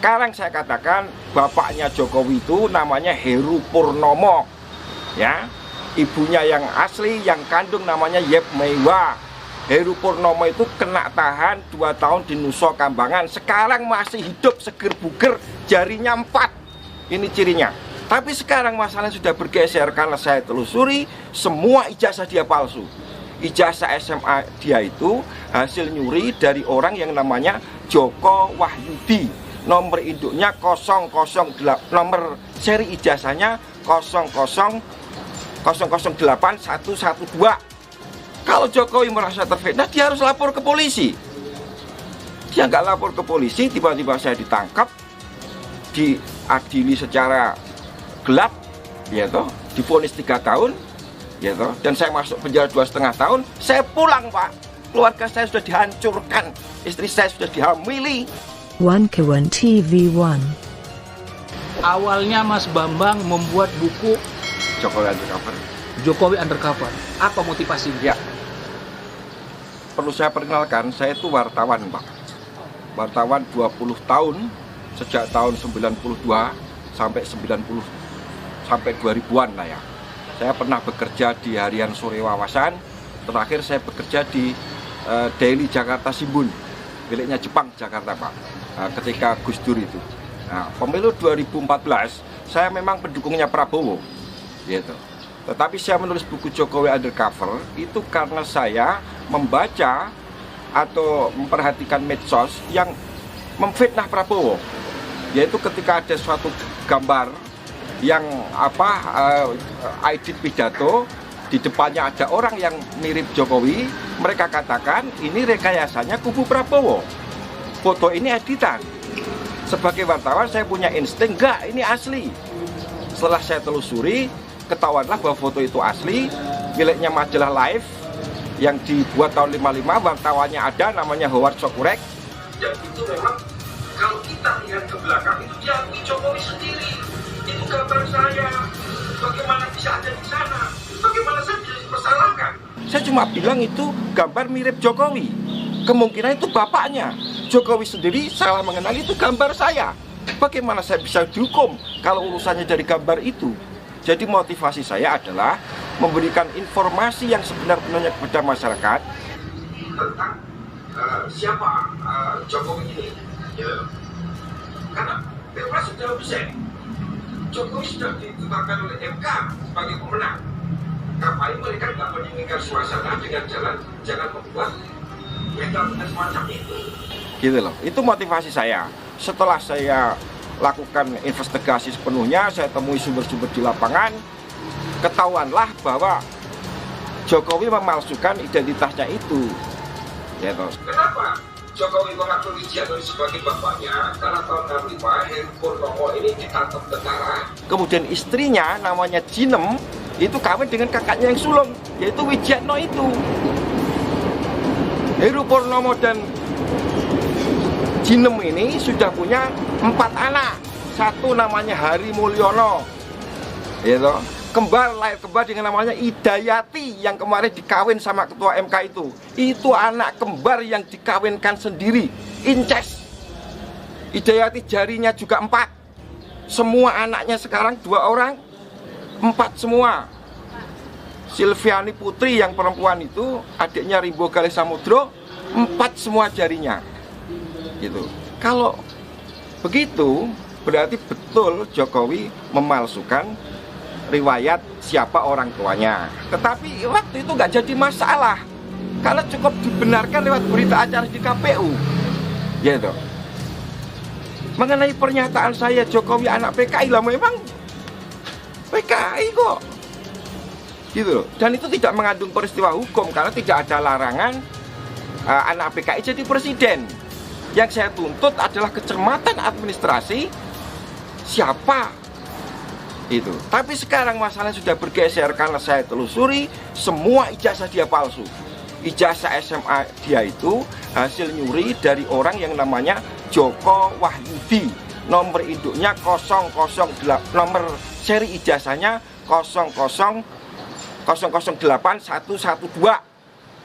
Sekarang saya katakan bapaknya Jokowi itu namanya Heru Purnomo, ya. Ibunya yang asli, yang kandung namanya Yep Meiwa. Heru Purnomo itu kena tahan 2 tahun di Nusa Kambangan. Sekarang masih hidup seger buger, jarinya 4. Ini cirinya. Tapi sekarang masalahnya sudah bergeser karena saya telusuri semua ijazah dia palsu. Ijazah SMA dia itu hasil nyuri dari orang yang namanya Joko Wahyudi. Nomor induknya 008, nomor seri ijazahnya 0081112. Kalau Jokowi merasa terfitnah, dia harus lapor ke polisi. Dia nggak lapor ke polisi, tiba-tiba saya ditangkap, diadili secara gelap, ya toh, divonis 3 tahun, ya toh, dan saya masuk penjara 2,5 tahun. Saya pulang, Pak. Keluarga saya sudah dihancurkan, istri saya sudah dihamili. One Kewan TV One. Awalnya Mas Bambang membuat buku Jokowi Undercover. Jokowi Undercover. Apa motivasinya? Ya, perlu saya perkenalkan, saya itu wartawan, Pak. Wartawan 20 tahun, sejak tahun 92 sampai 90, sampai 2000-an lah ya. Saya pernah bekerja di Harian Sore Wawasan. Terakhir saya bekerja di Daily Jakarta Shimbun, miliknya Jepang, Jakarta, Pak. Ketika Gus Dur itu. Nah, pemilu 2014, saya memang pendukungnya Prabowo, gitu. Tetapi saya menulis buku Jokowi Undercover itu karena saya membaca atau memperhatikan medsos yang memfitnah Prabowo. Yaitu ketika ada suatu gambar yang edit pidato, di depannya ada orang yang mirip Jokowi, mereka katakan ini rekayasanya kubu Prabowo. Foto ini editan. Sebagai wartawan saya punya insting, enggak, ini asli. Setelah saya telusuri, ketahuanlah bahwa foto itu asli, miliknya majalah Life yang dibuat tahun 55, wartawannya ada, namanya Howard Sokurek. Yang itu memang kalau kita lihat ke belakang itu diakui Jokowi sendiri. Itu gambar saya. Bagaimana bisa ada di sana? Bagaimana saya bisa dipersalahkan? Saya cuma bilang itu gambar mirip Jokowi. Kemungkinan itu bapaknya. Jokowi sendiri salah mengenali, itu gambar saya. Bagaimana saya bisa dihukum kalau urusannya dari gambar itu? Jadi motivasi saya adalah memberikan informasi yang sebenar-benarnya kepada masyarakat tentang siapa Jokowi ini. Ya. Karena Pilpres sudah usai, Jokowi sudah ditetapkan oleh MK sebagai pemenang. Ngapain mereka tidak menginginkan suasana dengan jangan membuat metode semacam itu? Gitu loh. Itu motivasi saya. Setelah saya lakukan investigasi sepenuhnya, saya temui sumber-sumber di lapangan, ketahuanlah bahwa Jokowi memalsukan identitasnya itu. Ya, kenapa Jokowi mengakui Wijiano sebagai bapaknya? Karena tahun 65 Heru Purnomo ini ditangkap tentara. Kemudian istrinya namanya Jinem itu kawin dengan kakaknya yang sulung, yaitu Wijiano itu. Heru Purnomo dan Jinem ini sudah punya 4 anak. Satu namanya Hari Mulyono, gitu. Lahir kembar dengan namanya Idayati yang kemarin dikawin sama ketua MK itu. Itu anak kembar yang dikawinkan sendiri, incest. Idayati jarinya juga 4. Semua anaknya sekarang 2 orang, 4 semua. Silviani Putri yang perempuan itu, adiknya Rimbo Galih Samudro, 4 semua jarinya. Gitu. Kalau begitu berarti betul Jokowi memalsukan riwayat siapa orang tuanya. Tetapi waktu itu nggak jadi masalah karena cukup dibenarkan lewat berita acara di KPU. Gitu. Mengenai pernyataan saya Jokowi anak PKI, lah memang PKI kok. Gitu. Dan itu tidak mengandung peristiwa hukum karena tidak ada larangan anak PKI jadi presiden. Yang saya tuntut adalah kecermatan administrasi siapa itu. Tapi sekarang masalahnya sudah bergeser karena saya telusuri semua ijazah dia palsu. Ijazah SMA dia itu hasil nyuri dari orang yang namanya Joko Wahyudi. Nomor induknya 008, nomor seri ijazahnya 0081112.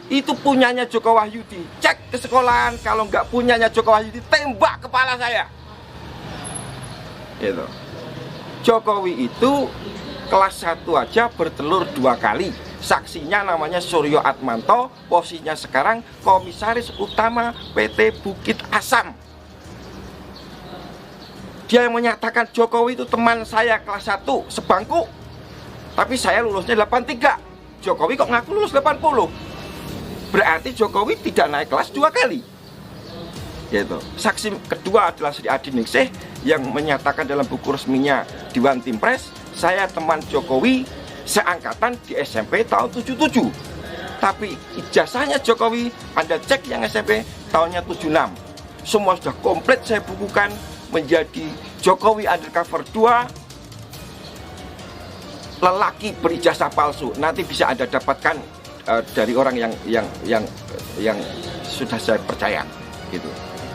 Itu punyanya Joko Wahyudi. Cek ke sekolahan, kalau nggak punyanya Joko Wahyudi, tembak kepala saya. Gitu. Jokowi itu kelas 1 aja bertelur 2 kali. Saksinya namanya Suryo Atmanto, posisinya sekarang komisaris utama PT Bukit Asam. Dia yang menyatakan Jokowi itu teman saya kelas 1 sebangku, tapi saya lulusnya 83. Jokowi kok ngaku lulus 80. Berarti Jokowi tidak naik kelas 2 kali. Gitu. Saksi kedua adalah Sri Adi Ningsih yang menyatakan dalam buku resminya Dewan Timpres, saya teman Jokowi seangkatan di SMP tahun 77. Tapi ijazahnya Jokowi, Anda cek yang SMP tahunnya 76. Semua sudah komplit saya bukukan menjadi Jokowi Undercover 2, lelaki berijazah palsu. Nanti bisa Anda dapatkan dari orang yang sudah saya percaya, gitu.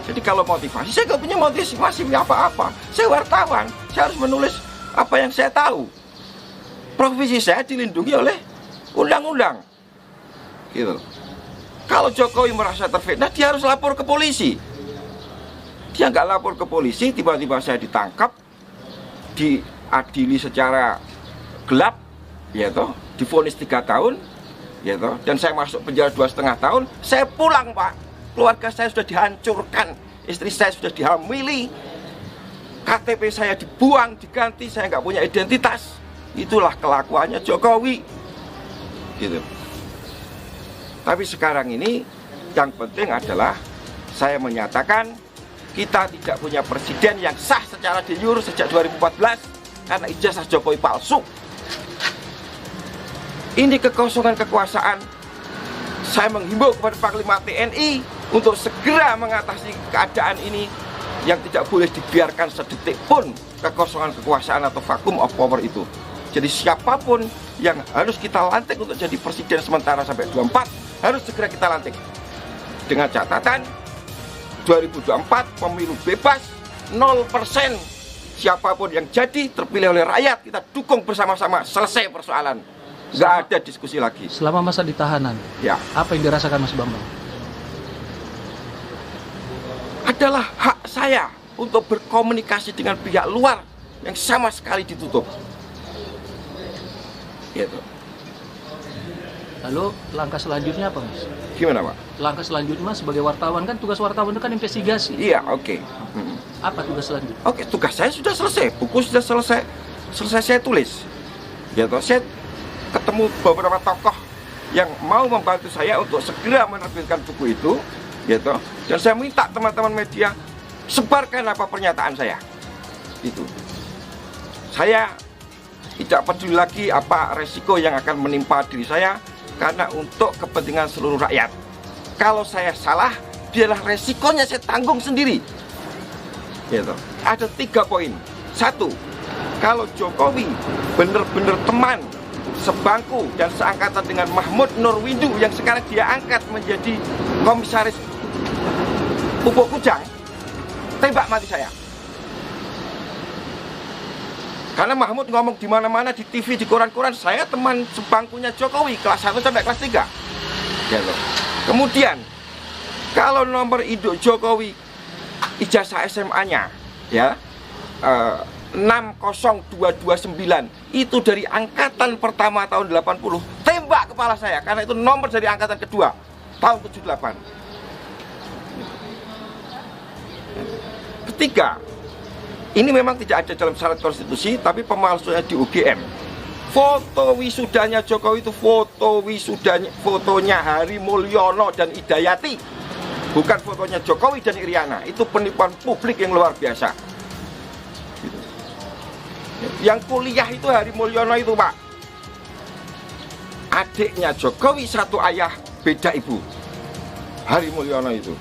Jadi kalau motivasi, saya nggak punya motivasi apa-apa. Saya wartawan, saya harus menulis apa yang saya tahu. Profesi saya dilindungi oleh undang-undang, gitu. Kalau Jokowi merasa terfitnah, dia harus lapor ke polisi. Dia nggak lapor ke polisi, tiba-tiba saya ditangkap, diadili secara gelap, ya toh, divonis 3 tahun, ya toh, dan saya masuk penjara 2,5 tahun. Saya pulang, Pak. Keluarga saya sudah dihancurkan, istri saya sudah dihamili, KTP saya dibuang, diganti, saya nggak punya identitas. Itulah kelakuannya Jokowi, gitu. Tapi sekarang ini yang penting adalah saya menyatakan kita tidak punya presiden yang sah secara de jure sejak 2014 karena ijazah Jokowi palsu. Ini kekosongan kekuasaan. Saya menghimbau kepada Panglima TNI untuk segera mengatasi keadaan ini yang tidak boleh dibiarkan sedetik pun kekosongan kekuasaan atau vacuum of power itu. Jadi siapapun yang harus kita lantik untuk jadi presiden sementara sampai 24 harus segera kita lantik. Dengan catatan 2024 pemilu bebas 0%. Siapapun yang jadi terpilih oleh rakyat kita dukung bersama-sama, selesai persoalan. Nggak ada diskusi lagi. Selama masa di tahanan, Ya, apa yang dirasakan Mas Bambang? adalah hak saya untuk berkomunikasi dengan pihak luar yang sama sekali ditutup. Gitu. Lalu langkah selanjutnya apa, Mas? Gimana, Pak? Langkah selanjutnya sebagai wartawan, kan tugas wartawan itu kan investigasi. Iya, oke. Apa tugas selanjutnya? Oke, tugas saya sudah selesai. Buku sudah selesai saya tulis. Gitu. Saya ketemu beberapa tokoh yang mau membantu saya untuk segera menerbitkan buku itu, gitu. Dan saya minta teman-teman media sebarkan apa pernyataan saya. Itu. Saya tidak peduli lagi apa resiko yang akan menimpa diri saya karena untuk kepentingan seluruh rakyat. Kalau saya salah, biarlah resikonya saya tanggung sendiri. Gitu. Ada 3 poin. 1, kalau Jokowi benar-benar teman sebangku dan seangkatan dengan Mahmud Nurwindu yang sekarang dia angkat menjadi komisaris Pupuk Kujang, tembak mati saya. Karena Mahmud ngomong di mana-mana, di TV, di koran-koran, saya teman sebangkunya Jokowi kelas 1 sampai kelas 3. Gitu. Kemudian kalau nomor induk Jokowi ijazah SMA-nya ya 60229 itu dari angkatan pertama tahun 80, tembak kepala saya karena itu nomor dari angkatan kedua tahun 78. Ketiga, ini memang tidak ada dalam syarat konstitusi, tapi pemalsuannya di UGM. Foto wisudanya Jokowi itu fotonya Hari Mulyono dan Idayati, bukan fotonya Jokowi dan Iriana. Itu penipuan publik yang luar biasa. Yang kuliah itu Hari Mulyono itu, Pak, adiknya Jokowi, satu ayah beda ibu. Hari Mulyono itu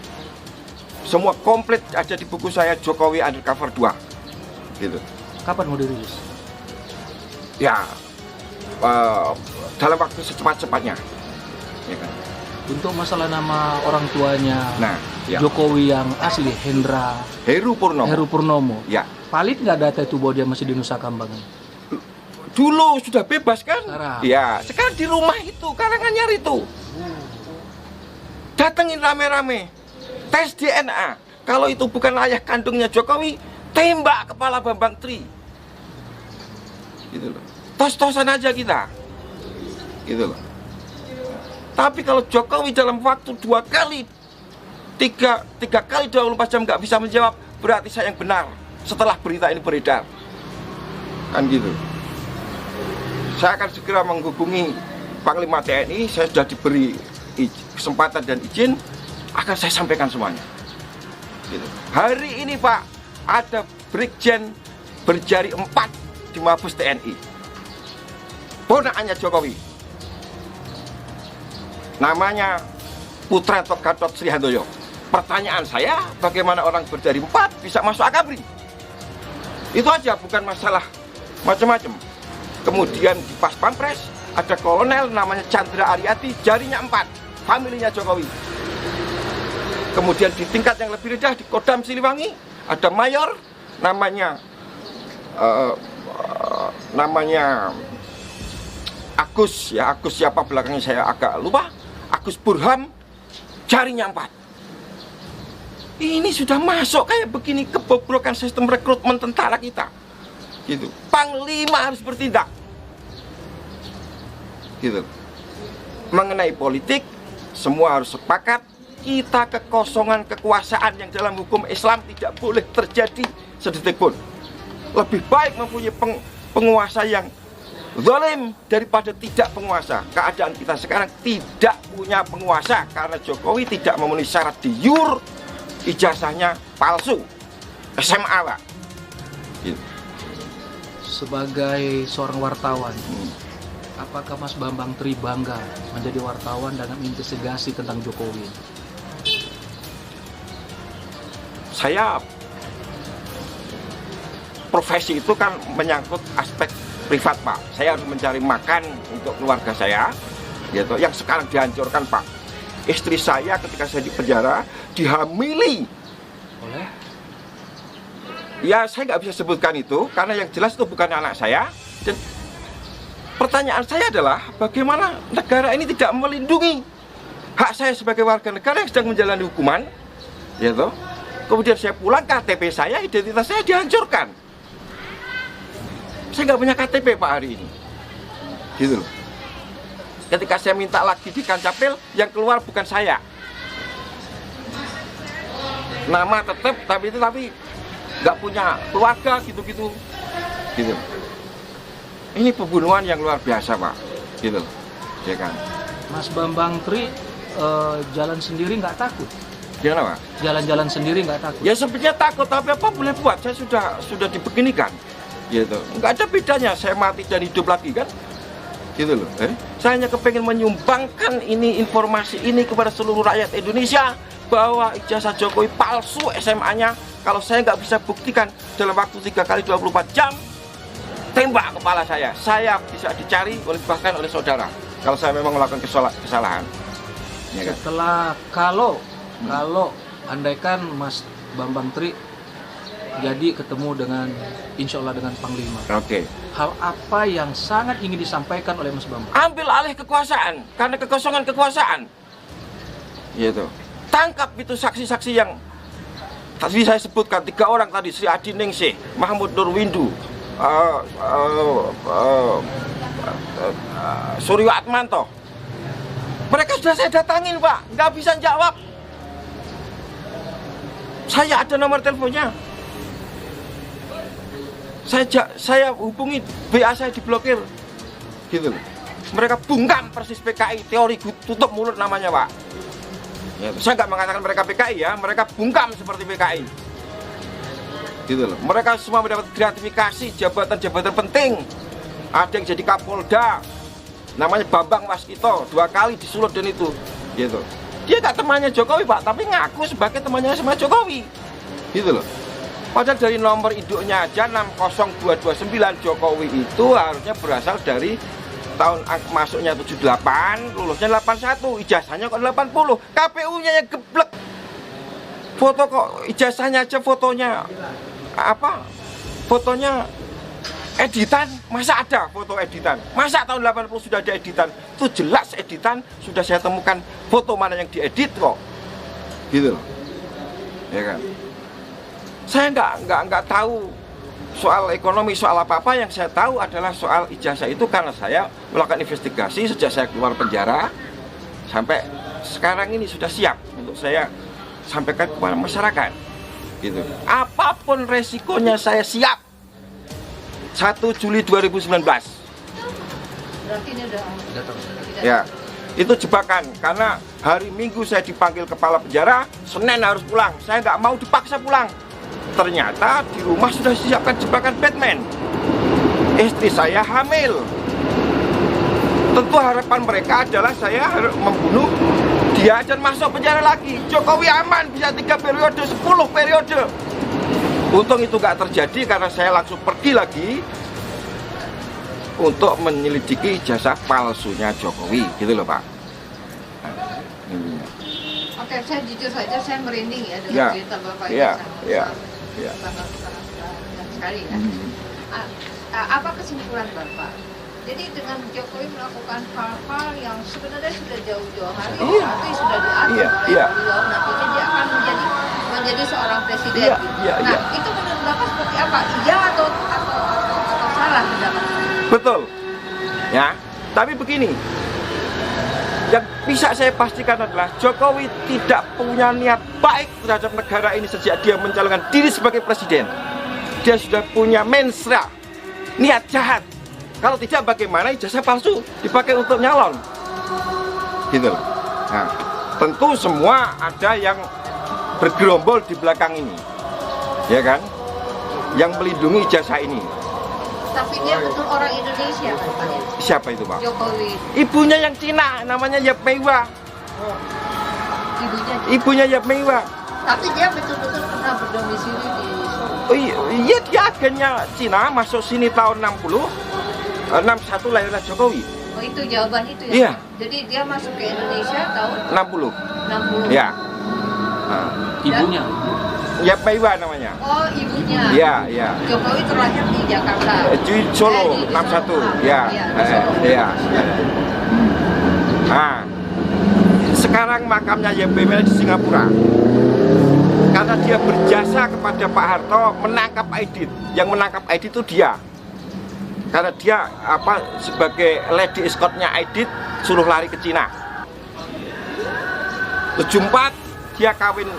semua komplit ada di buku saya Jokowi Undercover 2. Gitu. Kapan mau dirilis? Ya, dalam waktu secepat-cepatnya. Ya kan? Untuk masalah nama orang tuanya, Nah, ya. Jokowi yang asli, Hendra Heru Purnomo. Heru Purnomo. Ya. Valid nggak data itu bahwa dia masih di Nusa Kambangan? Dulu sudah bebas kan? Sekarang. Ya, sekarang di rumah itu, Karanganyar itu. Datengin rame-rame. Tes DNA. Kalau itu bukan ayah kandungnya Jokowi, tembak kepala Bambang Tri, gitu loh. Tos-tosan aja kita, gitu loh. Tapi kalau Jokowi dalam waktu 2 kali, 3 kali 24 jam nggak bisa menjawab, berarti saya yang benar setelah berita ini beredar, kan gitu. Saya akan segera menghubungi Panglima TNI. Saya sudah diberi kesempatan dan izin, akan saya sampaikan semuanya, gitu. Hari ini Pak, ada Brigjen berjari 4 di Mabes TNI, ponakannya Jokowi, namanya Putra Gatot Sri Handoyo. Pertanyaan saya, bagaimana orang berjari 4 bisa masuk Akabri? Itu aja, bukan masalah macam-macam. Kemudian di Pas Pampres ada kolonel namanya Chandra Ariati, jarinya 4, familinya Jokowi. Kemudian di tingkat yang lebih rendah di Kodam Siliwangi ada mayor namanya Agus, ya Agus siapa belakangnya saya agak lupa, Agus Burham, jarinya 4. Ini sudah masuk kayak begini, kebobrokan sistem rekrutmen tentara kita, gitu. Panglima harus bertindak, gitu. Mengenai politik, semua harus sepakat, kita kekosongan kekuasaan yang dalam hukum Islam tidak boleh terjadi sedetik pun. Lebih baik mempunyai penguasa yang zalim daripada tidak penguasa. Keadaan kita sekarang tidak punya penguasa karena Jokowi tidak memenuhi syarat de jure, ijazahnya palsu, SMA Pak. Gitu. Sebagai seorang wartawan, apakah Mas Bambang Tri bangga menjadi wartawan dan investigasi tentang Jokowi? Saya, profesi itu kan menyangkut aspek privat Pak. Saya harus mencari makan untuk keluarga saya, gitu. Yang sekarang dihancurkan Pak. Istri saya ketika saya di penjara dihamili Oleh? Ya saya nggak bisa sebutkan itu karena yang jelas itu bukan anak saya. Dan pertanyaan saya adalah bagaimana negara ini tidak melindungi hak saya sebagai warga negara yang sedang menjalani hukuman, gitu. Kemudian saya pulang, KTP saya, identitas saya dihancurkan. Saya nggak punya KTP Pak hari ini, gitu loh. Ketika saya minta lagi di Kancapil, yang keluar bukan saya. Nama tetap, tapi nggak punya keluarga, gitu. Ini pembunuhan yang luar biasa Pak, gitu, ya kan. Mas Bambang Tri jalan sendiri nggak takut? Gimana Pak? Jalan-jalan sendiri nggak takut? Ya sebenarnya takut, tapi apa boleh buat? Saya sudah dibeginikan, gitu. Nggak ada bedanya saya mati dan hidup lagi kan, gitu loh. Saya hanya kepengen menyumbangkan ini, informasi ini kepada seluruh rakyat Indonesia bahwa ijazah Jokowi palsu SMA-nya. Kalau saya nggak bisa buktikan dalam waktu 3 kali 24 jam, tembak kepala saya bisa dicari bahkan oleh saudara kalau saya memang melakukan kesalahan, ya kan? Setelah kalau andaikan Mas Bambang Tri jadi ketemu dengan, insya Allah dengan Panglima, Oke. hal apa yang sangat ingin disampaikan oleh Mas Bambang? Ambil alih kekuasaan karena kekosongan kekuasaan, gitu. Tangkap itu saksi-saksi yang tadi saya sebutkan 3 orang tadi, Sri Adi Ningsih, Mahmud Nurwindu, Suryo Atmanto. Mereka sudah saya datangin Pak, nggak bisa jawab. Saya ada nomor teleponnya. Saya hubungi, BA saya diblokir, gitu. Mereka bungkam persis PKI, teori tutup mulut namanya Pak. Ya, saya nggak mengatakan mereka PKI ya, mereka bungkam seperti PKI, gitu loh. Mereka semua mendapat gratifikasi jabatan-jabatan penting. Ada yang jadi Kapolda, namanya Bambang Waskito, 2 kali disulut dan itu, gitu. Dia nggak temannya Jokowi Pak, tapi ngaku sebagai temannya sama Jokowi, gitu loh. Padahal dari nomor induknya aja 60229 Jokowi itu harusnya berasal dari tahun masuknya 78, lulusnya 81, ijazahnya kok 80, KPU-nya yang geblek. Foto kok ijazahnya aja fotonya apa? Fotonya editan, masa ada foto editan? Masa tahun 80 sudah ada editan? Itu jelas editan, sudah saya temukan foto mana yang diedit kok, gitu loh, ya kan. Saya nggak tahu soal ekonomi, soal apa-apa. Yang saya tahu adalah soal ijazah itu karena saya melakukan investigasi sejak saya keluar penjara sampai sekarang ini sudah siap untuk saya sampaikan kepada masyarakat. Gitu. Apapun resikonya saya siap. 1 Juli 2019. Berarti ini udah Ya, itu jebakan karena hari Minggu saya dipanggil kepala penjara, Senin harus pulang. Saya nggak mau dipaksa pulang. Ternyata di rumah sudah disiapkan jebakan Batman. Istri saya hamil. Tentu harapan mereka adalah saya harus membunuh dia dan masuk penjara lagi. Jokowi aman bisa 3 periode, 10 periode. Untung itu nggak terjadi karena saya langsung pergi lagi untuk menyelidiki ijazah palsunya Jokowi, gitu loh Pak. Oke, saya jujur saja saya merinding ya dengan Ya, cerita Bapak ya, ini ya, sangat ya. sangat sekali ya. Apa kesimpulan Bapak? Jadi dengan Jokowi melakukan hal-hal yang sebenarnya sudah jauh-jauh hari, Iya. tapi sudah diatur Iya, oleh iya. beliau, nantinya dia akan menjadi seorang presiden. Iya, gitu. iya, Nah, iya. itu menurut Bapak seperti apa? Iya atau salah pendapat? Betul. Ya, tapi begini. Yang bisa saya pastikan adalah Jokowi tidak punya niat baik terhadap negara ini sejak dia mencalonkan diri sebagai presiden. Dia sudah punya mensra, niat jahat. Kalau tidak, bagaimana ijazah palsu dipakai untuk nyalon? Gitu. Nah, tentu semua ada yang bergerombol di belakang ini, ya kan? Yang melindungi ijazah ini. Tapi dia betul orang Indonesia kan Pak ya? Siapa itu Pak? Jokowi, Ibunya yang Cina, namanya Yap Meiwa. ibunya. Ibunya Yap Meiwa. Tapi dia betul-betul pernah berdomisili di Solo. Oh iya, dia agennya Cina, masuk sini tahun 60. 61 lahirlah Jokowi. Oh itu jawaban itu ya? Iya. Jadi dia masuk ke Indonesia tahun 60. 60. Ya. Nah, Ibunya. Yap Meiwa namanya. Oh ibunya. Iya, iya. Jokowi terlahir di Jakarta. Di Solo, Di 61. Solo. Ya. Iya, di Solo. Iya. Nah, sekarang makamnya Yap Meiwa di Singapura. Karena dia berjasa kepada Pak Harto menangkap Aidit. Yang menangkap Aidit itu dia. Karena dia sebagai lady escortnya Aidit suruh lari ke Cina. 74 dia kawin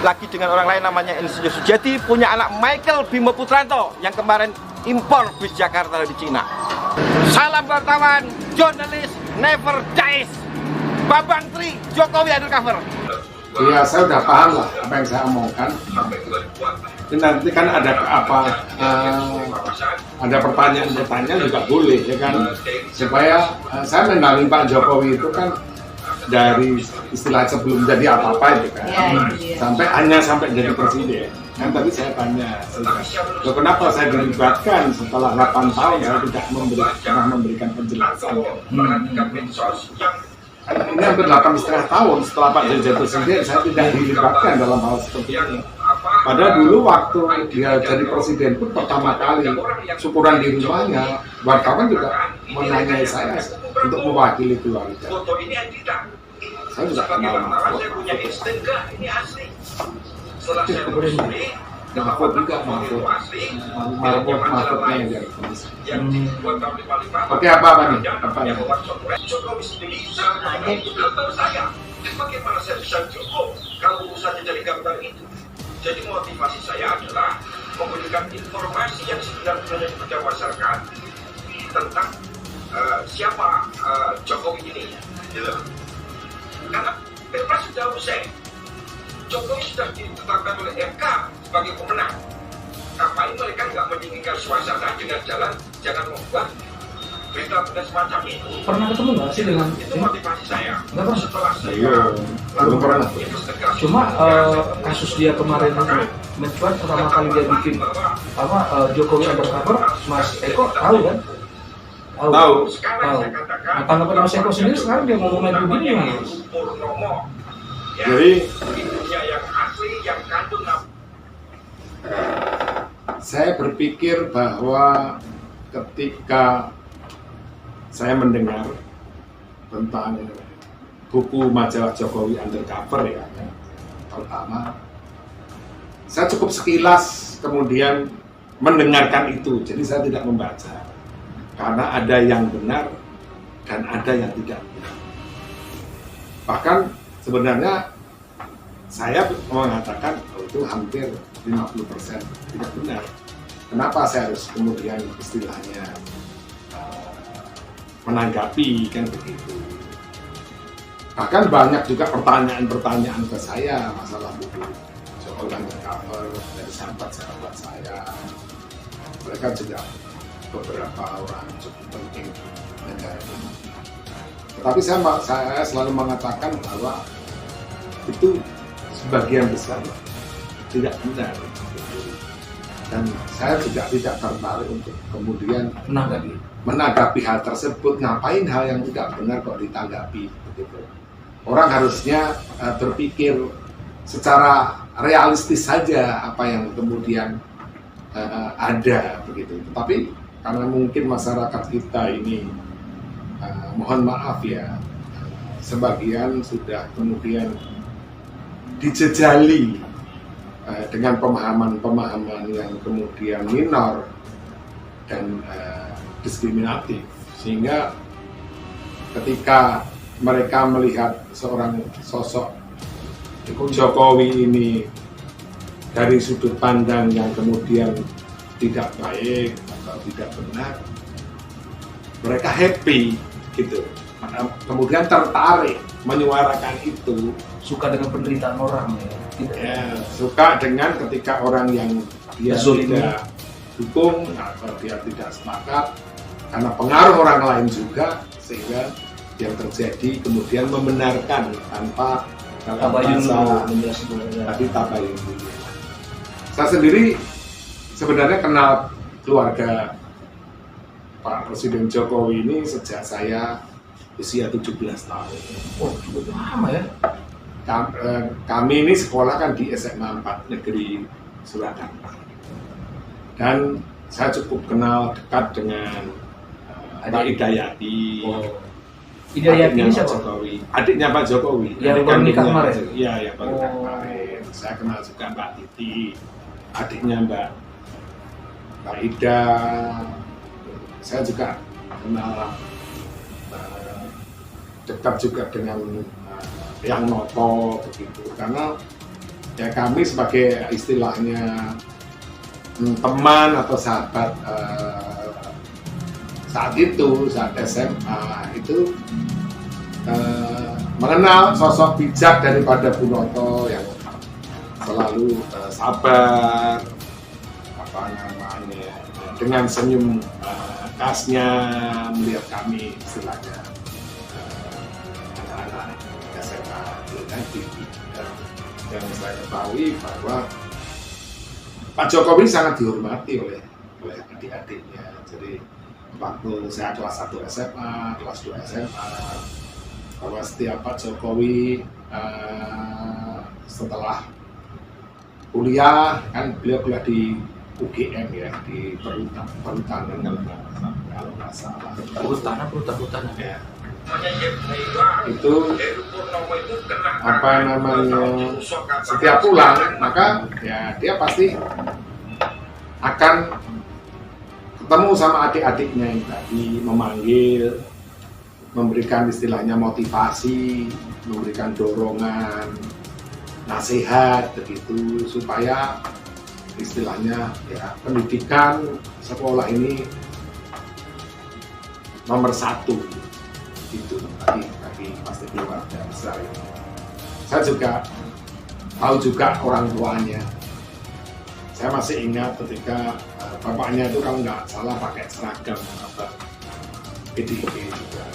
lagi dengan orang lain namanya Insinyur Sujati, punya anak Michael Bimo Putranto yang kemarin impor bis Jakarta dari Cina. Salam wartawan, jurnalis never dies. Bambang Tri, Jokowi undercover. Iya, saya udah paham lah apa yang saya omongkan. Ini nanti kan ada ada pertanyaan-pertanyaan juga boleh, ya kan? Supaya saya mengenali Pak Jokowi itu kan dari istilah sebelum jadi apa-apa itu kan, sampai jadi presiden. Kan tadi saya tanya, loh kenapa saya dilibatkan setelah 8 tahun saya tidak pernah memberikan penjelasan. Ini hampir 8,5 tahun setelah Pak jadi presiden, saya tidak dilibatkan dalam hal seperti ini. Padahal dulu waktu dia jadi presiden pun pertama kali syukuran di rumahnya, wartawan juga menanyai saya untuk mewakili keluarga. Saya juga kenal Mahfud. Mahfud juga Mahfudnya yang jadi komisi. Oke, apa nih? Apa ya? Jokowi sendiri sangat tahu saya. Bagaimana saya bisa cukup kalau urusannya jadi gambar itu? Jadi motivasi saya adalah memberikan informasi yang sebenarnya kepada masyarakat tentang siapa Jokowi ini. Gitu. Karena Pilpres sudah usai, Jokowi sudah ditetapkan oleh MK sebagai pemenang. Ngapain mereka nggak meninggikan suasana dengan jalan jangan membuat berita-berita semacam itu? Pernah ketemu nggak sih dengan Itu motivasi saya. Nggak pernah. Setelah saya Belum pernah. Cuma kasus dia kemarin mencuat pertama kali dia bikin Jokowi undercover, Mas Eko tahu kan? Tahu. Tahu. Sekarang saya katakan, Nah, tanggapan Mas Eko sendiri sekarang dia ngomongnya begini gimana? Purnomo. Ya, Jadi ibunya yang asli yang kandung saya berpikir bahwa ketika saya mendengar tentang buku majalah Jokowi Undercover ya, pertama saya cukup sekilas kemudian mendengarkan itu, jadi saya tidak membaca karena ada yang benar dan ada yang tidak benar. Bahkan sebenarnya saya mengatakan itu hampir 50% tidak benar. Kenapa saya harus kemudian istilahnya menanggapi kan begitu. Bahkan banyak juga pertanyaan-pertanyaan ke saya masalah buku Jokowi Undercover dari sahabat-sahabat saya. Mereka juga beberapa orang cukup penting negara ini. Tetapi saya selalu mengatakan bahwa itu sebagian besar tidak benar. Dan saya juga tidak tertarik untuk kemudian menanggapi hal tersebut. Ngapain hal yang tidak benar kok ditanggapi begitu. Orang harusnya berpikir secara realistis saja apa yang kemudian ada begitu. Tapi karena mungkin masyarakat kita ini mohon maaf ya, sebagian sudah kemudian dijejali dengan pemahaman-pemahaman yang kemudian minor dan diskriminatif, sehingga ketika mereka melihat seorang sosok Jokowi ini dari sudut pandang yang kemudian tidak baik atau tidak benar, mereka happy gitu, kemudian tertarik menyuarakan itu. Suka dengan penderitaan orang ya, suka dengan ketika orang yang dia tidak dukung atau dia tidak sepakat karena pengaruh orang lain juga, sehingga yang terjadi kemudian membenarkan tanpa tabayun dulu. Saya sendiri sebenarnya kenal keluarga Pak Presiden Jokowi ini sejak saya usia 17 tahun. Oh, cukup lama ya. Kami ini sekolah kan di SMA 4 Negeri Surakarta. Dan saya cukup kenal dekat dengan Pak Hidayati. Oh. Hidayati ini siapa? Jokowi. Adiknya Pak Jokowi. Yang baru nikah kemarin? Iya, yang baru nikah kemarin. Saya kenal juga Mbak Titi, adiknya Mbak Ida. Saya juga kenal dekat juga dengan yang Noto begitu, karena ya kami sebagai istilahnya teman atau sahabat saat SMA itu mengenal sosok bijak daripada Bu Noto yang selalu sabar, dengan senyum khasnya melihat kami istilahnya anak-anak SMA nanti. Dan saya ketahui bahwa Pak Jokowi sangat dihormati oleh adik-adiknya. Jadi waktu saya kelas 1 SMA, kelas 2 SMA, bahwa setiap Pak Jokowi setelah kuliah, kan beliau kuliah di UGM ya, di perhutanan kalau nggak salah. Perhutanan ya. Itu apa namanya, setiap pulang maka ya dia pasti akan ketemu sama adik-adiknya yang tadi, memanggil, memberikan istilahnya motivasi, memberikan dorongan, nasihat begitu, supaya istilahnya ya pendidikan sekolah ini nomor 1 itu bagi pasti keluarga besar ini. Saya juga tahu juga orang tuanya. Saya masih ingat ketika bapaknya itu kalau nggak salah pakai seragam apa PDIP juga.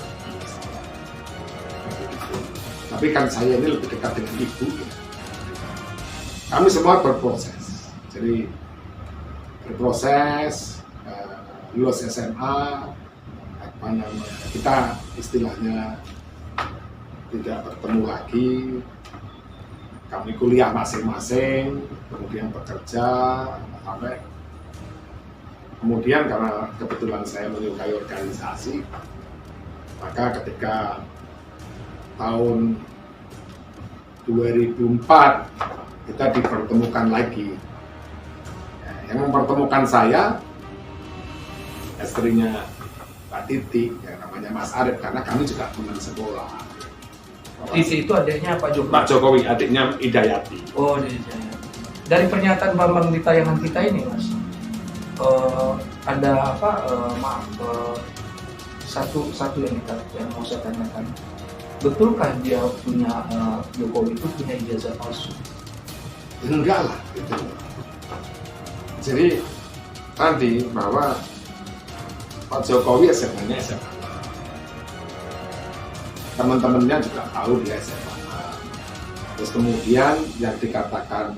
Tapi kan saya ini lebih dekat dengan ibu. Kami semua berproses. Jadi berproses, lulus SMA, kita istilahnya tidak bertemu lagi, kami kuliah masing-masing, kemudian bekerja, sampai kemudian karena kebetulan saya menyukai organisasi, maka ketika tahun 2004 kita dipertemukan lagi. Yang mempertemukan saya istrinya Pak Titi, yang namanya Mas Arief, karena kami juga teman sekolah. Titi itu adiknya Pak Jokowi. Pak Jokowi, adiknya Hidayati. Oh, dari pernyataan Bambang di tayangan kita ini, Mas, ada apa? Satu yang mau saya tanyakan. Betulkah dia punya Jokowi itu punya ijazah palsu? Enggak lah, gitu. Jadi tadi bahwa Pak Jokowi SMA-nya SMA. Teman-temannya juga tahu dia SMA. Terus kemudian yang dikatakan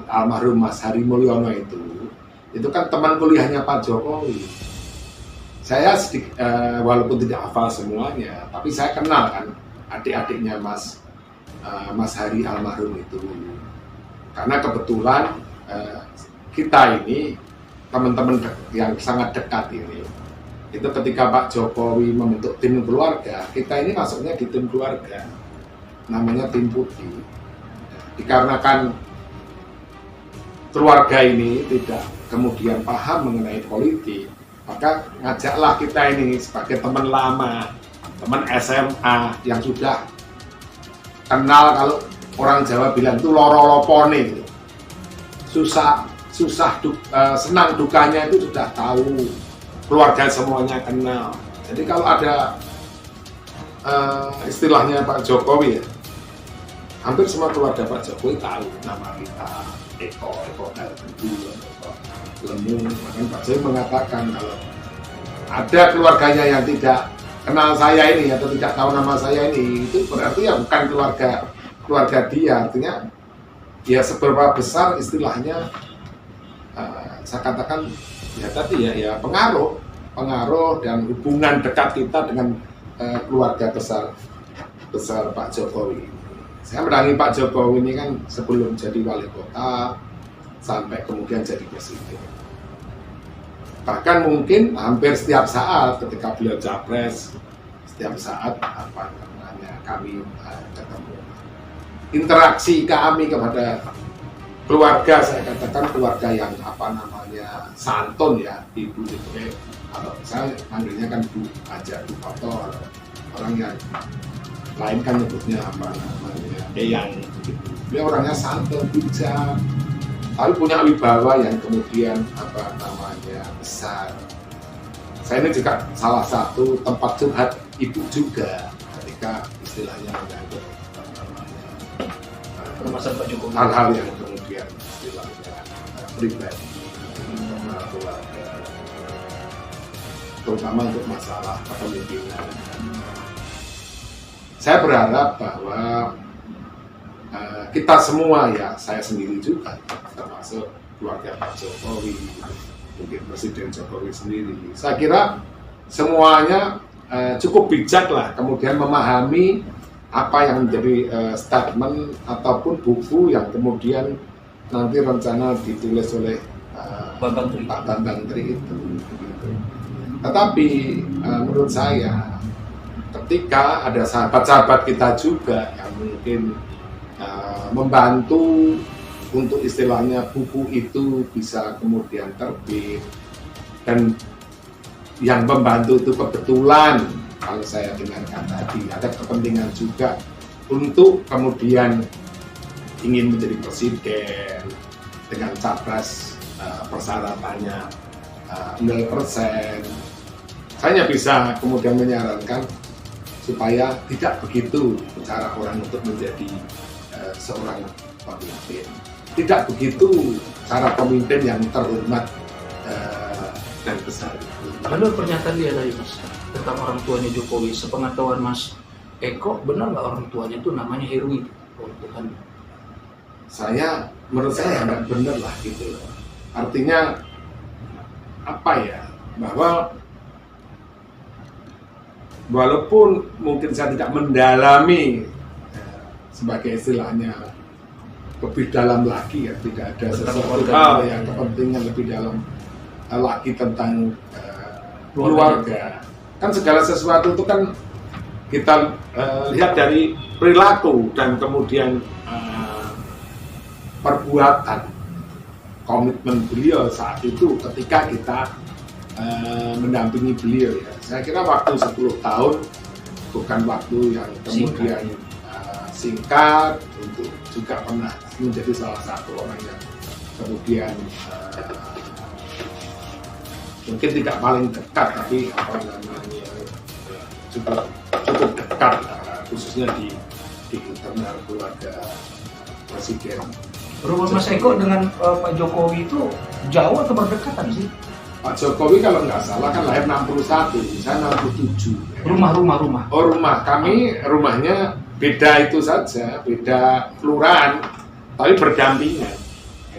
almarhum Mas Hari Mulyono itu kan teman kuliahnya Pak Jokowi. Saya sedikit, walaupun tidak hafal semuanya, tapi saya kenal kan adik-adiknya Mas Hari almarhum itu. Karena kebetulan kita ini teman-teman yang sangat dekat ini, itu ketika Pak Jokowi membentuk tim keluarga, kita ini masuknya di tim keluarga, namanya tim putih. Dikarenakan keluarga ini tidak kemudian paham mengenai politik, maka ngajaklah kita ini sebagai teman lama, teman SMA yang sudah kenal, kalau orang Jawa bilang itu loro-lopone gitu. Senang dukanya itu sudah tahu, keluarga semuanya kenal. Jadi kalau ada istilahnya Pak Jokowi ya, hampir semua keluarga Pak Jokowi tahu nama kita, Eko Lemu. Bahkan Pak Jokowi mengatakan kalau ada keluarganya yang tidak kenal saya ini atau tidak tahu nama saya ini, itu berarti ya bukan keluarga dia. Artinya ya seberapa besar istilahnya, saya katakan ya tadi ya pengaruh dan hubungan dekat kita dengan keluarga besar Pak Jokowi. Saya mendampingi Pak Jokowi ini kan sebelum jadi wali kota sampai kemudian jadi presiden. Bahkan mungkin hampir setiap saat ketika beliau capres, setiap saat kami ketemu. Interaksi kami kepada keluarga, saya katakan keluarga yang santun ya, ibu itu, atau saya panggilnya kan Bu aja, Bu Foto, orang yang lain kan nyebutnya Eyang gitu. Dia orangnya santun, bijak, tapi punya wibawa yang kemudian besar. Saya ini juga salah satu tempat curhat ibu juga ketika istilahnya menyangkut hal-hal yang kemudian istilahnya pribadi, keluarga, terutama untuk masalah kepemimpinan. Saya berharap bahwa kita semua ya, saya sendiri juga, termasuk keluarga Pak Jokowi, mungkin Presiden Jokowi sendiri, saya kira semuanya cukup bijak lah kemudian memahami apa yang menjadi statement ataupun buku yang kemudian nanti rencana ditulis oleh Pak Bambang Tri itu. Tetapi menurut saya ketika ada sahabat-sahabat kita juga yang mungkin membantu untuk istilahnya buku itu bisa kemudian terbit, dan yang membantu itu kebetulan kalau saya dengarkan tadi ada kepentingan juga untuk kemudian ingin menjadi presiden dengan capres persyaratannya 0%. Saya bisa kemudian menyarankan supaya tidak begitu cara orang untuk menjadi seorang pemimpin. Tidak begitu cara pemimpin yang terhormat dan besar. Lalu pernyataan dia tadi Mas tentang orang tuanya Jokowi, sepengetahuan Mas Eko, benar nggak orang tuanya itu namanya Heru itu? Tuhan. Menurut saya nggak benar lah gitu. Artinya apa ya? Bahwa walaupun mungkin saya tidak mendalami sebagai istilahnya lebih dalam lagi ya, tidak ada sesuatu hal yang kepentingan lebih dalam lagi tentang keluarga. Kan segala sesuatu itu kan kita lihat dari perilaku dan kemudian perbuatan, komitmen beliau saat itu ketika kita mendampingi beliau ya. Saya kira waktu 10 tahun bukan waktu yang kemudian singkat, untuk juga pernah menjadi salah satu orang yang kemudian mungkin tidak paling dekat, tapi apa namanya cukup dekat, khususnya di internal keluarga presiden. Hubungan Mas Eko dengan Pak Jokowi itu jauh atau berdekatan sih? Pak Jokowi kalau nggak salah kan lahir 61, saya 67. Rumah. Oh, rumah kami, rumahnya beda itu saja, beda kelurahan, tapi berdampingan.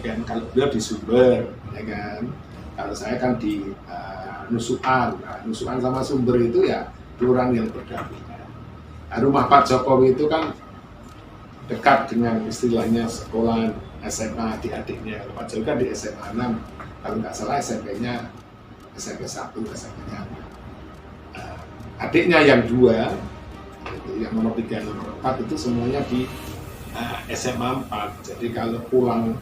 Ya kan, kalau beliau di Sumber, ya kan. Kalau saya kan di Nusukan. Nah, Nusukan sama Sumber itu ya kelurahan yang berdampingan. Nah, rumah Pak Jokowi itu kan dekat dengan istilahnya sekolah SMA adik-adiknya. Pak Jokowi kan di SMA 6, kalau nggak salah SMP-nya SMP 1, SMP-nya adiknya yang 2, yang nomor 3, nomor 4 itu semuanya di SMA 4. Jadi kalau pulang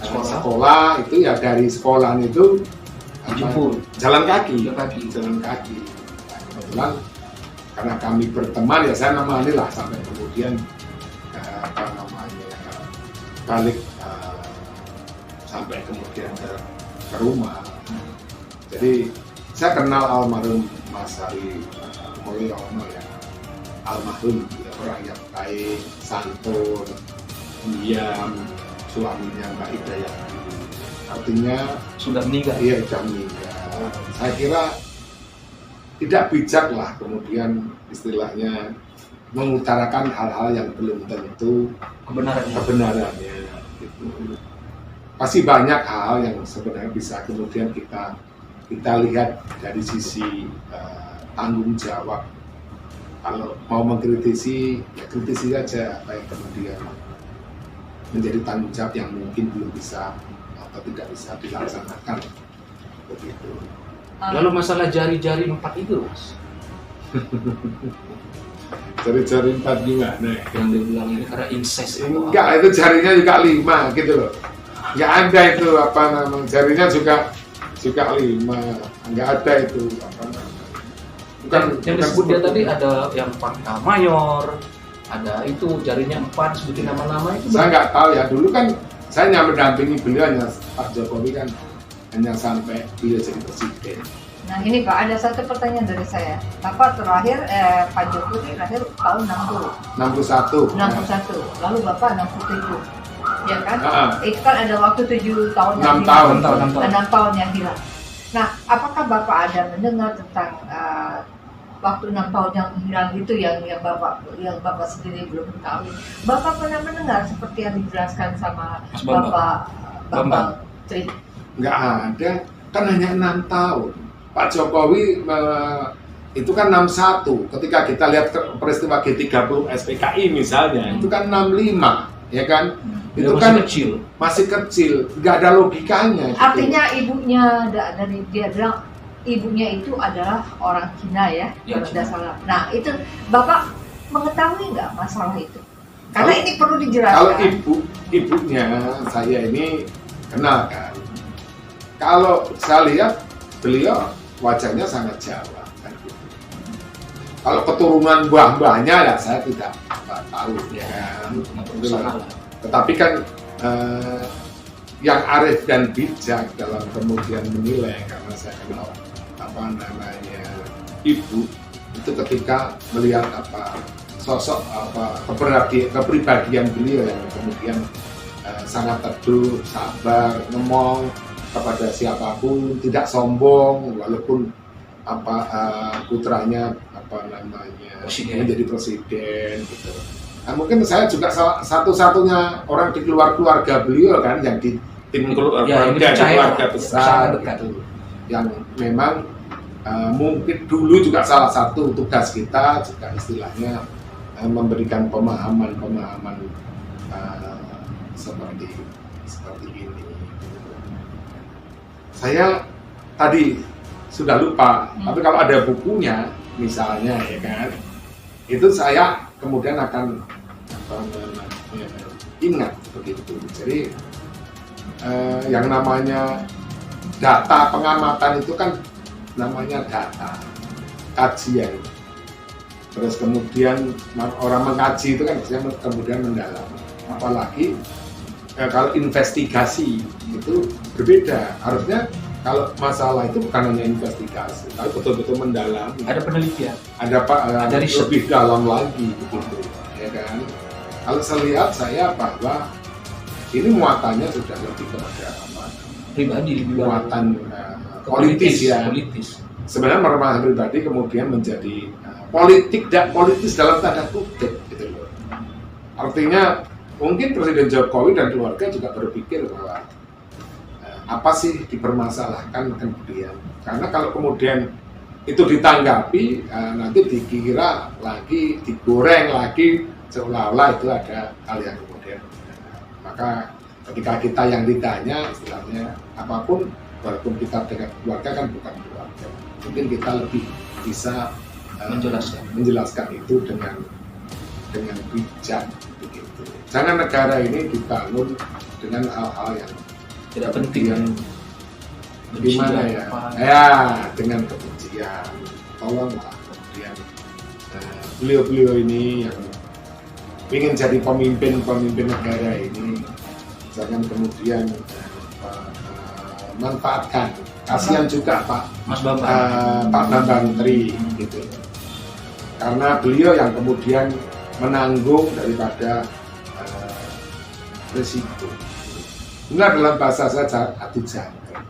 sekolah itu ya dari sekolahan itu jalan kaki. Nah, kebetulan karena kami berteman ya saya nemani lah sampai kemudian balik sampai kemudian ke rumah. Jadi saya kenal almarhum Mas Hari Mulyono ya, almarhum ya, orang yang baik, santun, diam, suaminya Mbak Ida yang artinya sudah meninggal. Iya, sudah meninggal. Saya kira tidak bijak lah kemudian istilahnya mengutarakan hal-hal yang belum tentu kebenarannya. Gitu. Pasti banyak hal yang sebenarnya bisa kemudian kita lihat dari sisi tanggung jawab. Kalau mau mengkritisi, ya kritisi saja apa yang kemudian menjadi tanggung jawab yang mungkin belum bisa atau tidak bisa dilaksanakan. Begitu. Lalu masalah jari-jari 4 itu, Mas? Jari-jari 4 gimana? Yang dia bilang ini karena incest. Enggak, itu jarinya juga 5 gitu loh. Nggak ada itu apa namanya, jarinya juga 5, nggak ada itu apa namanya. Bukan, yang disebut dia tadi ada yang 4 mayor, ada itu jarinya 4, sebutin nama-nama itu. Saya nggak tahu ya, dulu kan saya hanya mendampingi beliau, hanya Pak Jokowi kan hanya sampai beliau jadi presiden. Nah ini Pak, ada satu pertanyaan dari saya. Bapak terakhir, Pak Jokowi lahir tahun 61. Lalu Bapak 67. Ya kan? Itu kan ada waktu 7 tahun yang 6 tahun. 6 tahun yang hilang. Nah, apakah Bapak ada mendengar tentang waktu 6 tahun yang hilang itu yang Bapak sendiri belum tahu? Bapak pernah mendengar seperti yang dijelaskan sama Bapak Bambang Tri? Nggak ada, kan hanya 6 tahun. Pak Jokowi itu kan 61. Ketika kita lihat peristiwa G30 SPKI misalnya, itu kan 65, ya kan? Itu kan masih kecil, nggak ada logikanya. Artinya gitu. Ibunya dari dia bilang ibunya itu adalah orang Cina ya, kalau tidak salah. Nah itu Bapak mengetahui nggak masalah itu? Karena ini perlu dijelaskan. Kalau ibunya saya ini kenal kan. Kalau saya lihat beliau wajahnya sangat Jawa. Kan gitu. Kalau keturunan mbah-mbahnya ya saya tidak tahu ya. Tetapi kan yang arif dan bijak dalam kemudian menilai, karena saya kenal apa namanya ibu itu ketika melihat apa sosok apa kepribadian beliau yang kemudian sangat teduh, sabar, ngomong kepada siapapun, tidak sombong walaupun apa putranya apa namanya menjadi presiden gitu. Nah, mungkin saya juga satu-satunya orang di keluarga beliau kan yang di tim keluarga besar gitu, yang memang mungkin dulu juga salah satu tugas kita juga istilahnya memberikan pemahaman seperti ini. Saya tadi sudah lupa, tapi kalau ada bukunya misalnya ya kan, itu saya kemudian akan ingat begitu. Jadi yang namanya data pengamatan itu kan namanya data kajian. Terus kemudian orang mengkaji itu kan kemudian mendalam. Apalagi kalau investigasi itu berbeda. Harusnya kalau masalah itu bukan hanya investigasi, tapi betul-betul mendalam. Ada penelitian. Ada riset. lebih dalam lagi begitu, ya kan? Kalau saya lihat bahwa ini muatannya sudah lebih kepada apa? Pribadi, Muatan politis ya. Politis. Sebenarnya permasalahan pribadi kemudian menjadi politik dan politis dalam tanda kutip gitu loh. Artinya mungkin Presiden Jokowi dan keluarga juga berpikir bahwa apa sih dipermasalahkan kemudian, karena kalau kemudian itu ditanggapi nanti dikira lagi, digoreng lagi seolah-olah itu ada hal yang kemudian maka ketika kita yang ditanya istilahnya apapun, walaupun kita dengan keluarga kan bukan keluarga, mungkin kita lebih bisa menjelaskan itu dengan bijak begitu. Jangan negara ini dibangun dengan hal-hal yang tidak penting yang gimana ya? Ya, dengan kebencian. Tolonglah kemudian beliau-beliau ini yang ingin jadi pemimpin negara ini, jangan kemudian manfaatkan. Kasihan juga Pak Bambang Tri gitu. Karena beliau yang kemudian menanggung daripada risiko. Benar dalam bahasa saya adu jangkar.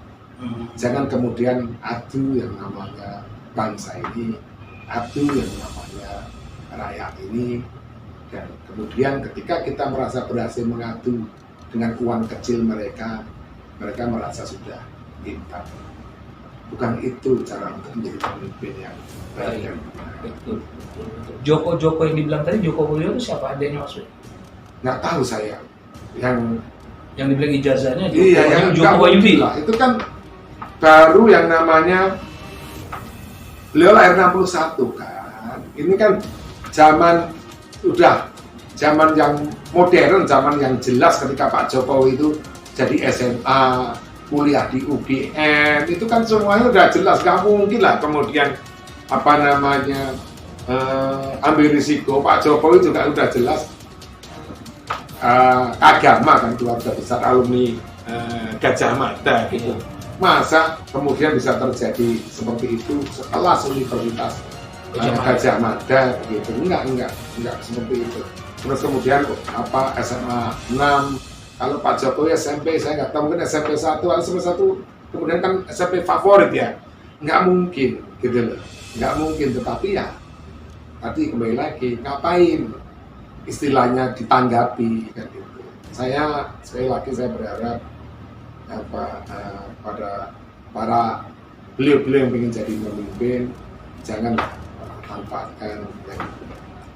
Jangan kemudian adu yang namanya bangsa ini, adu yang namanya rakyat ini, dan kemudian ketika kita merasa berhasil mengadu dengan uang kecil mereka merasa sudah pintar. Bukan itu cara untuk menjadi pemimpin yang baik dan benar. Betul. Joko yang dibilang tadi, Joko Widodo itu siapa adanya maksudnya? Nggak tahu saya. Yang dibilang ijazahnya yang Joko Wahyudi lah. Itu kan baru yang namanya beliau lahir 61 kan. Ini kan zaman yang modern, zaman yang jelas ketika Pak Jokowi itu jadi SMA, kuliah di UGM, itu kan semuanya udah jelas. Gak mungkin lah kemudian ambil risiko. Pak Jokowi juga udah jelas agama kan, keluarga besar alumni Gajah Mada gitu. Masa kemudian bisa terjadi seperti itu setelah Universitas Gajah Mada gitu? Enggak seperti itu. Terus kemudian SMA 6, kalau Pak Jokowi SMP saya nggak tahu, mungkin SMP 1 atau SMP 1 kemudian kan SMP favorit ya, nggak mungkin gitu loh, nggak mungkin. Tetapi ya tadi kembali lagi, ngapain istilahnya ditanggapi kan gitu. Saya sekali lagi saya berharap pada para beliau-beliau yang ingin jadi pemimpin, jangan manfaatkan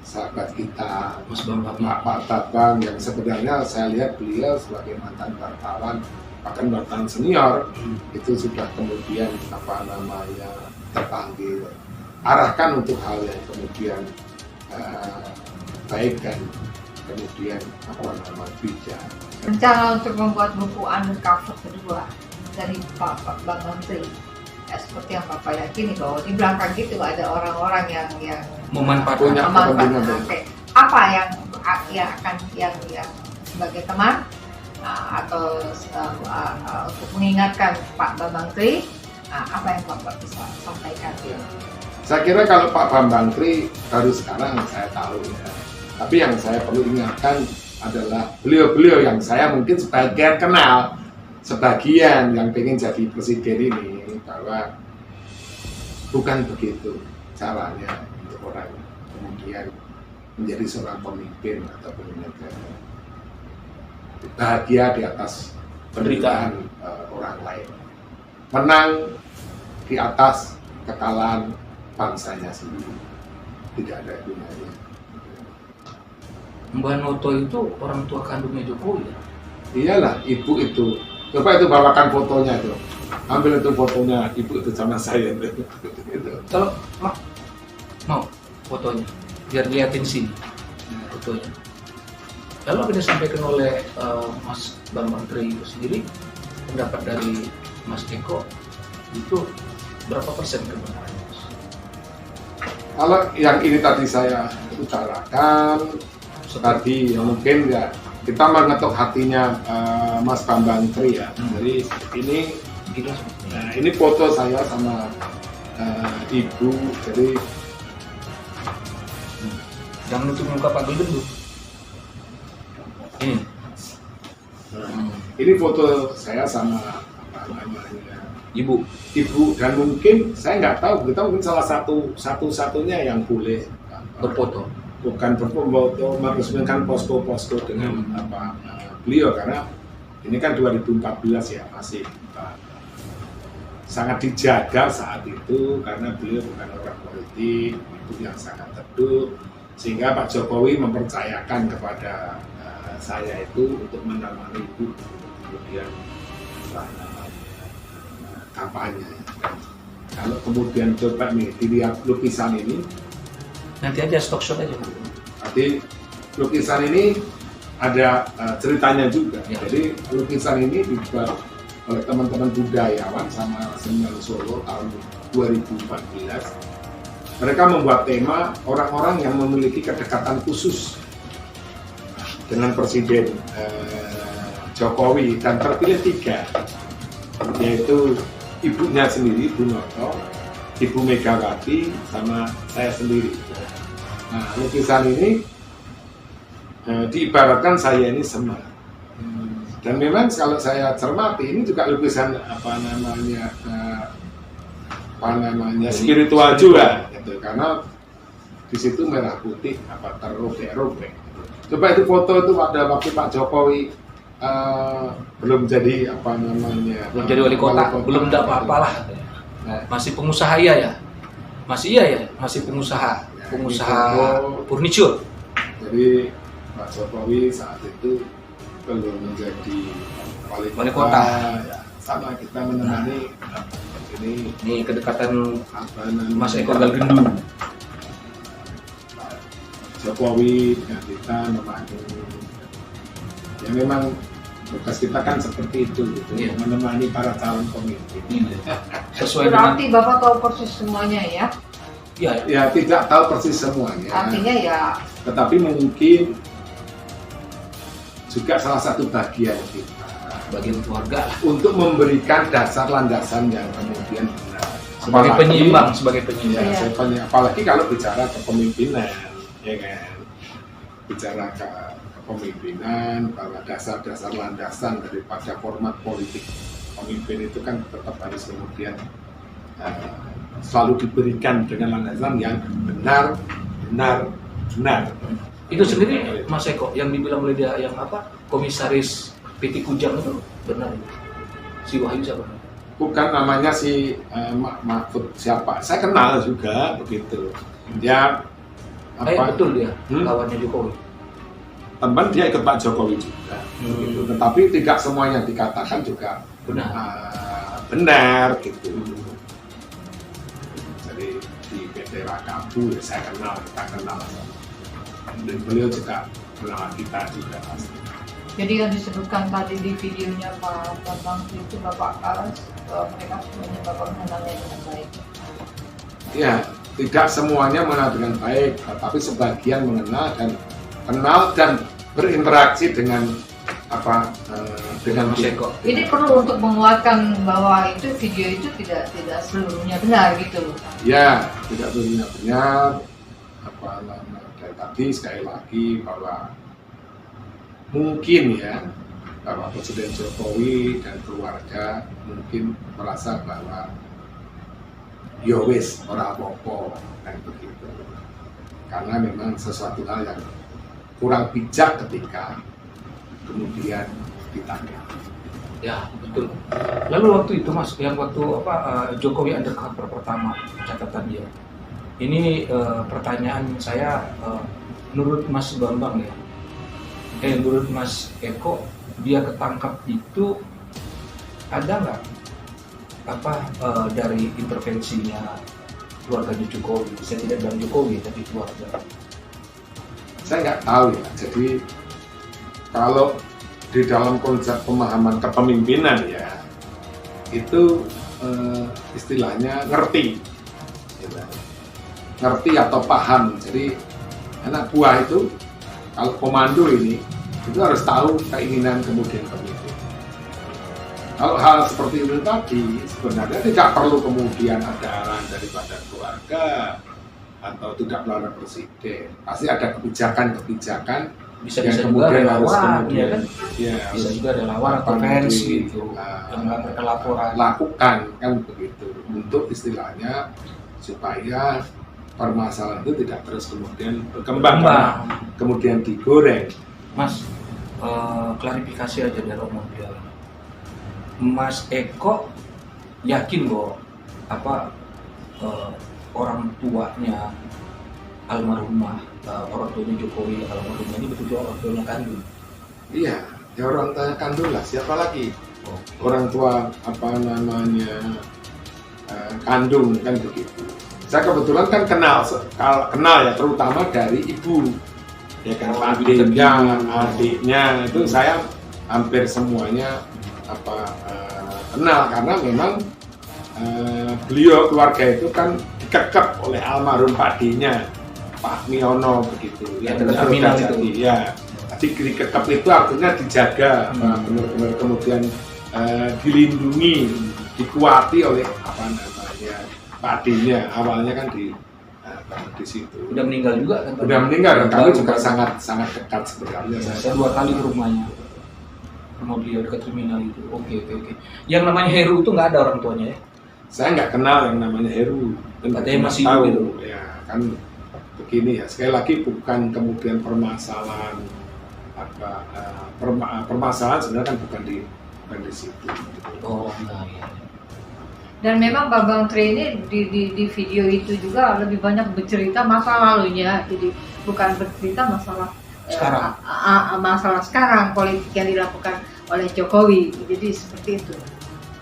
sahabat kita, Pak Bambang, yang sebenarnya saya lihat beliau sebagai mantan wartawan, bahkan wartawan senior, itu sudah kemudian terpanggil, arahkan untuk hal yang kemudian baik dan kemudian bijak. Rencana untuk membuat buku undercover kedua dari Pak Bambang Tri, seperti yang Bapak yakini bahwa di belakang itu ada orang-orang yang memanfaatkan. Oke. Apa yang sebagai teman atau untuk mengingatkan Pak Bambang Tri, apa yang Bapak bisa sampaikan? Saya kira kalau Pak Bambang Tri baru sekarang saya tahu ya. Tapi yang saya perlu ingatkan adalah beliau-beliau yang saya mungkin sebagian kenal, sebagian yang pengen jadi presiden ini, bahwa bukan begitu caranya untuk orang kemudian menjadi seorang pemimpin atau pemimpin negara. Bahagia di atas penderitaan orang lain, menang di atas kekalahan bangsanya sendiri, tidak ada gunanya. Mbak Noto itu orang tua kandungnya Jokowi ya? Iyalah, ibu itu. Coba itu bawakan fotonya itu. Ambil itu fotonya, ibu itu sama saya itu. Kalau mau fotonya. biar dilihatin sini fotonya. Lalu apa yang disampaikan oleh Mas Bambang Tri itu sendiri, pendapat dari Mas Eko itu berapa persen kebenarannya? Kalau yang ini tadi saya utarakan tadi mungkin ya kita mengetuk hatinya Mas Bambang Tri ya. Jadi ini foto saya sama ibu. Jadi jangan nutup muka Pak Gulden dulu. Ini foto saya sama apa namanya Ibu. dan mungkin saya nggak tahu, kita mungkin salah satu-satunya yang boleh Berfoto. bukan berfoto meresmikan posko-posko dengan beliau, karena ini kan 2014 ya, masih sangat dijaga saat itu karena beliau bukan orang politik, itu yang sangat teduh, sehingga Pak Jokowi mempercayakan kepada saya itu untuk menemani ibu kemudian kampanye. Kalau kemudian coba nih dilihat lukisan ini, Nanti aja stock shot aja. nanti lukisan ini ada ceritanya juga. Ya. Jadi lukisan ini dibuat oleh teman-teman budayawan sama Seniman Solo tahun 2014. Mereka membuat tema orang-orang yang memiliki kedekatan khusus dengan Presiden Jokowi, dan terpilih 3, yaitu ibunya sendiri, Bu Noto, Ibu Megawati, sama saya sendiri. Nah, lukisan ini diibaratkan saya ini semar. Dan memang kalau saya cermati, ini juga lukisan spiritual juga, gitu. Karena di situ merah putih terrobek-robek. Coba itu foto itu pada waktu Pak Jokowi belum jadi Belum jadi wali kota, belum ada apa-apa lah. Masih pengusaha ya? Masih pengusaha furniture. Jadi Pak Jokowi saat itu belum menjadi wali kota. Ya, sama kita menemani Ini kedekatan Mas Eko Galgendu. Jokowi dengan kita menemani. Ya memang tugas kita kan seperti itu gitu, Iya. menemani para calon pemimpin. Sesuai dengan Berarti Bapak tahu persis semuanya ya? Ya tidak tahu persis semuanya. Artinya ya Tetapi mungkin juga salah satu bagian kita bagian keluarga lah. untuk memberikan dasar landasan yang kemudian benar. Sebagai Apalagi- penyeimbang. Ya, apalagi kalau bicara kepemimpinan, ya kan, bicara kepemimpinan, bahwa dasar-dasar landasan daripada format politik pemimpin itu kan tetap harus kemudian selalu diberikan dengan landasan yang benar. Itu sendiri Mas Eko yang dibilang oleh dia yang komisaris PT Kujang itu benar. Si Wahyu siapa? Bukan namanya si Mahfud siapa, saya kenal juga begitu. Dia Betul dia lawannya Jokowi. teman, dia ikut Pak Jokowi juga, gitu. Tetapi tidak semuanya dikatakan juga benar gitu. Jadi di PT Rakabu ya saya kenal, kita kenal, dan beliau juga kenal kita juga pasti. jadi yang disebutkan tadi di videonya Pak Bambang itu Bapak mereka semuanya Bapak mengenalnya dengan baik. Ya, tidak semuanya mengenal dengan baik, tapi sebagian mengenal dan kenal dan berinteraksi dengan dengan Mas Eko. Ini perlu untuk menguatkan bahwa itu video itu tidak seluruhnya benar gitu. Ya, tidak benar. Dan tadi sekali lagi bahwa mungkin ya Bapak Presiden Jokowi dan keluarga mungkin merasa bahwa ya wis ora apa-apa kan begitu. Karena memang sesuatu hal yang kurang bijak ketika kemudian ditanya. Ya, betul. Lalu waktu itu Mas, yang waktu Jokowi undercover pertama catatan dia. Ini pertanyaan saya menurut Mas Bambang ya. Menurut Mas Eko, dia ketangkap itu ada nggak dari intervensinya keluarga Jokowi? Saya tidak bilang Jokowi tapi keluarga. Saya nggak tahu ya. Jadi kalau di dalam konsep pemahaman kepemimpinan ya, itu istilahnya ngerti, gitu. Ngerti atau paham. Jadi anak buah itu kalau komando ini itu harus tahu keinginan kemudian pemimpin. Kalau hal seperti itu tadi sebenarnya tidak perlu kemudian ada arahan daripada keluarga atau tidak melalui presiden. Pasti ada kebijakan-kebijakan Bisa yang juga kemudian harus relawan, kemudian ya kan? ya, Bisa juga relawan atau fans gitu yang melakukan laporan. lakukan kan begitu untuk istilahnya supaya permasalahan itu tidak terus kemudian berkembang, kemudian digoreng. Mas, klarifikasi aja dari Romo Piala. Mas Eko yakin bahwa orang tuanya almarhumah, orang tuanya Jokowi almarhumah ini betul-betul orang tuanya kandung? Iya, ya orang tuanya kandung lah, siapa lagi? Orang tua kandung kan begitu. Saya kebetulan kan kenal ya, terutama dari ibu, ya kan, adiknya itu saya hampir semuanya kenal karena memang beliau keluarga itu kan dikekep oleh almarhum padinya Pak Miono begitu ya, terminal itu ya. Jadi dikekep itu artinya dijaga, benar-benar kemudian dilindungi, dikuati oleh padinya. Awalnya kan di situ. Udah meninggal juga kan? Udah meninggal dan kami juga sangat dekat sebenarnya. Saya 2 kali ke rumahnya. Rumah beliau dekat terminal itu. Oke. Yang namanya Heru itu nggak ada orang tuanya ya? Saya nggak kenal yang namanya Heru. Katanya masih tahu gitu. Ya kan begini ya. Sekali lagi bukan kemudian permasalahan permasalahan sebenarnya kan bukan di situ. Oh, nah, ya. Dan memang Bambang Tri ini di video itu juga lebih banyak bercerita masa lalunya, jadi bukan bercerita masalah sekarang. Masalah sekarang politik yang dilakukan oleh Jokowi, jadi seperti itu.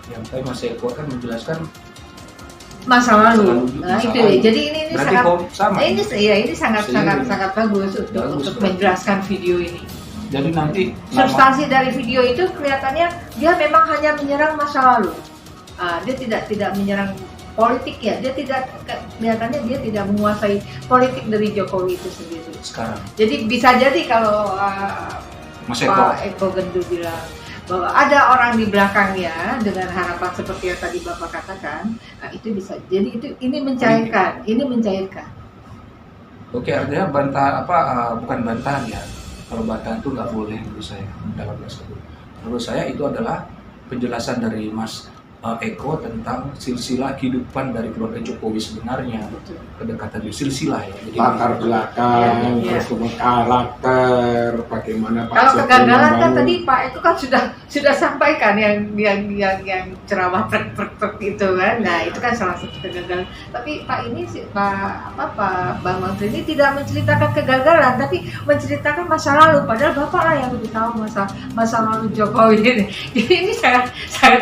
Yang tadi Mas Eko kan menjelaskan masa lalu. Nah itu ya. Jadi ini sangat bagus untuk menjelaskan video ini. Jadi nanti substansi dari video itu kelihatannya dia memang hanya menyerang masa lalu. Dia tidak menyerang politik ya. Dia kelihatannya dia tidak menguasai politik dari Jokowi itu sendiri. Sekarang. Jadi bisa jadi kalau Mas Pak Eko Gendu bilang bahwa ada orang di belakangnya dengan harapan seperti yang tadi Bapak katakan, itu bisa. Jadi ini mencairkan. Oke, artinya bukan bantahan ya. Kalau bantahan itu nggak boleh menurut saya dalam tersebut. Menurut saya itu adalah penjelasan dari Mas Eko tentang silsilah kehidupan dari keluarga Jokowi sebenarnya. Kedekatan di silsilah ya. Jadi latar belakang, terus karakter, bagaimana Pak Kalau Jokowi kegagalan kan membangun. tadi Pak Eko kan sudah sampaikan yang ceramah truk itu kan. Nah itu kan salah satu kegagalan. Tapi Pak ini Pak Bambang Tri ini tidak menceritakan kegagalan, tapi menceritakan masa lalu. Padahal Bapak lah yang lebih tahu masa lalu Jokowi ini. Jadi ini sangat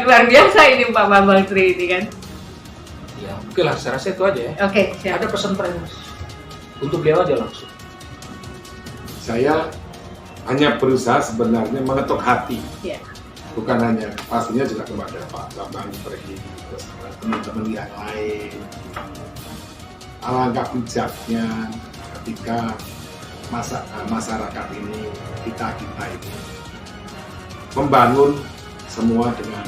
luar biasa ini Pak Bambang Tri ini kan. ya, oke lah, saya rasa itu aja ya. Oke, siap. Ada pesan terakhir Mas untuk beliau aja langsung. Saya hanya berusaha sebenarnya mengetuk hati, bukan hanya pastinya juga kepada Pak Bambang Tri, terus teman-teman yang lain. Alangkah bijaknya ketika masyarakat ini, kita ini membangun semua dengan